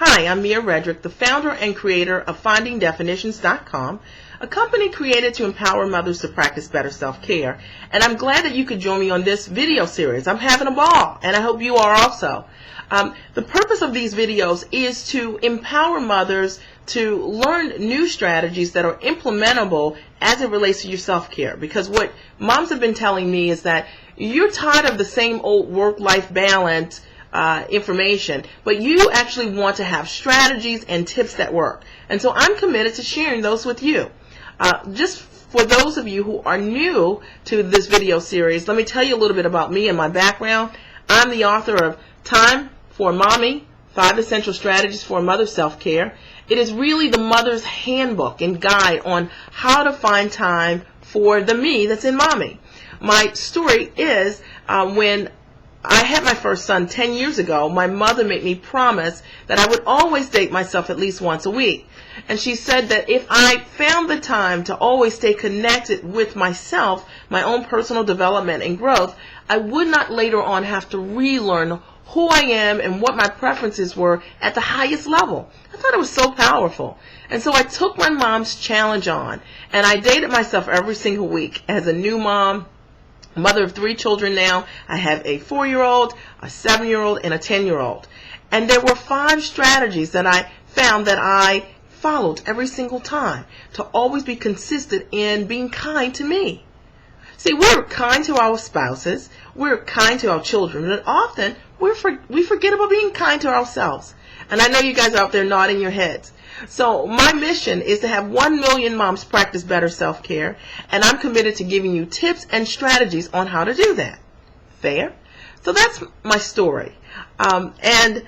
Hi, I'm Redrick, the founder and creator of FindingDefinitions.com, a company created to empower mothers to practice better self-care. And I'm glad that you could join me on this video series. I'm having a ball, and I hope you are also. The purpose of these videos is to empower mothers to learn new strategies that are implementable as it relates to your self-care. Because what moms have been telling me is that you're tired of the same old work-life balance information, but you actually want to have strategies and tips that work. And so I'm committed to sharing those with you. Just for those of you who are new to this video series, let me tell you a little bit about me and my background. I'm the author of Time for Mommy, 5 Essential Strategies for Mother Self-Care. It is really the mother's handbook and guide on how to find time for the me that's in mommy. My story is when I had my first son 10 years ago, my mother made me promise that I would always date myself at least once a week. And she said that if I found the time to always stay connected with myself, my own personal development and growth, I would not later on have to relearn who I am and what my preferences were at the highest level. I thought it was so powerful. And so I took my mom's challenge on, and I dated myself every single week as a new mom. Mother of 3 children now. I have a 4-year-old, a 7-year-old, and a 10-year-old. And there were 5 strategies that I found that I followed every single time to always be consistent in being kind to me. See, we're kind to our spouses, we're kind to our children, and often we forget about being kind to ourselves. And I know you guys are out there nodding your heads. So my mission is to have 1 million moms practice better self-care, and I'm committed to giving you tips and strategies on how to do that. Fair? So that's my story. And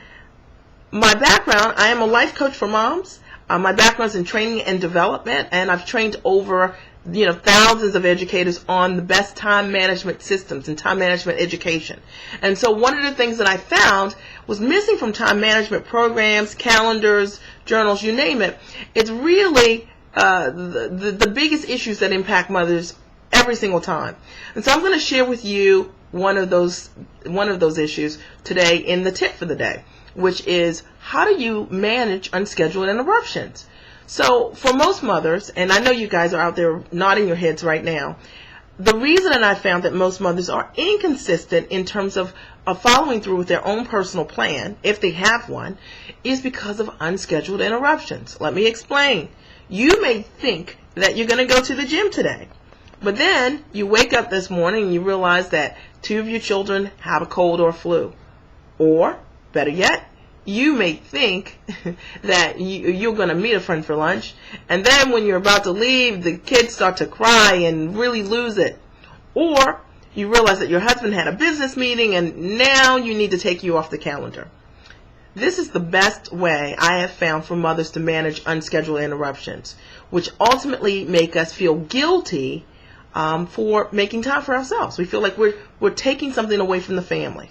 my background, I am a life coach for moms. My background is in training and development, and I've trained over thousands of educators on the best time management systems and time management education. And so one of the things that I found was missing from time management programs, calendars, journals, you name it. It's really the biggest issues that impact mothers every single time. And so I'm going to share with you one of those issues today in the tip for the day, which is how do you manage unscheduled interruptions? So for most mothers, and I know you guys are out there nodding your heads right now, the reason that I found that most mothers are inconsistent in terms of following through with their own personal plan, if they have one, is because of unscheduled interruptions. Let me explain. You may think that you're going to go to the gym today, but then you wake up this morning and you realize that 2 of your children have a cold or flu. Or, better yet, you may think that you're going to meet a friend for lunch, and then when you're about to leave, the kids start to cry and really lose it. Or you realize that your husband had a business meeting and now you need to take you off the calendar. This is the best way I have found for mothers to manage unscheduled interruptions, which ultimately make us feel guilty for making time for ourselves. We feel like we're taking something away from the family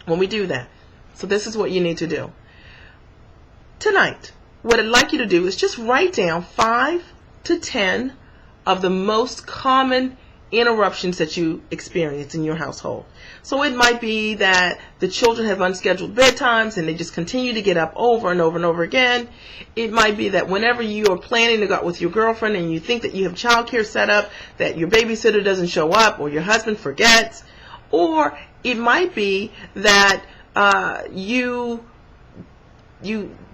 when we do that. So this is what you need to do. Tonight, what I'd like you to do is just write down 5 to 10 of the most common interruptions that you experience in your household. So it might be that the children have unscheduled bedtimes and they just continue to get up over and over and over again. It might be that whenever you are planning to go out with your girlfriend and you think that you have childcare set up, that your babysitter doesn't show up or your husband forgets. Or it might be that you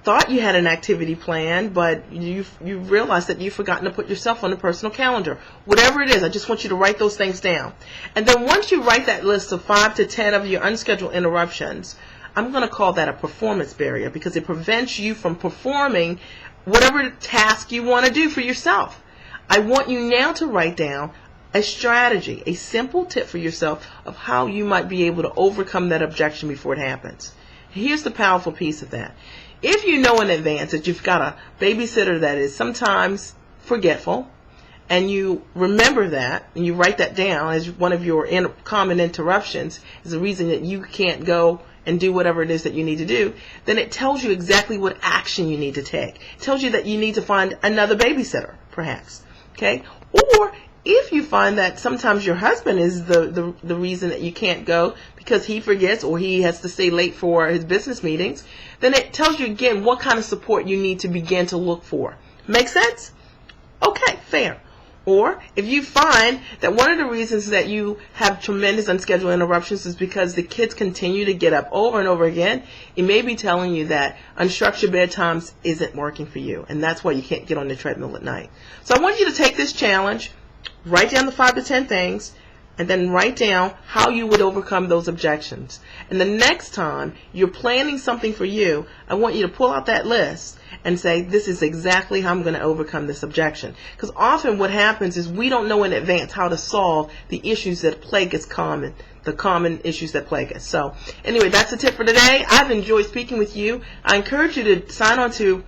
thought you had an activity plan, but you realized that you've forgotten to put yourself on the personal calendar. Whatever it is, I just want you to write those things down. And then once you write that list of 5 to 10 of your unscheduled interruptions, I'm going to call that a performance barrier because it prevents you from performing whatever task you want to do for yourself. I want you now to write down a strategy, a simple tip for yourself of how you might be able to overcome that objection before it happens. Here's the powerful piece of that. If you know in advance that you've got a babysitter that is sometimes forgetful, and you remember that, and you write that down as one of your common interruptions, is the reason that you can't go and do whatever it is that you need to do, then it tells you exactly what action you need to take. It tells you that you need to find another babysitter, perhaps. Okay? Or if you find that sometimes your husband is the reason that you can't go because he forgets or he has to stay late for his business meetings, then it tells you again what kind of support you need to begin to look for. Make sense? Okay, fair. Or if you find that one of the reasons that you have tremendous unscheduled interruptions is because the kids continue to get up over and over again, it may be telling you that unstructured bedtimes isn't working for you, and that's why you can't get on the treadmill at night. So I want you to take this challenge, write down the 5 to 10 things, and then write down how you would overcome those objections. And the next time you're planning something for you, I want you to pull out that list and say, this is exactly how I'm going to overcome this objection. Because often what happens is we don't know in advance how to solve the issues that plague us the common issues that plague us. So anyway, that's the tip for today. I've enjoyed speaking with you. I encourage you to sign on to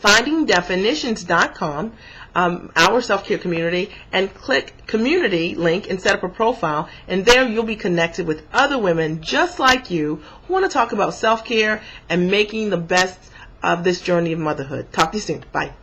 findingdefinitions.com, our self-care community, and click community link and set up a profile, and there you'll be connected with other women just like you who want to talk about self-care and making the best of this journey of motherhood. Talk to you soon. Bye.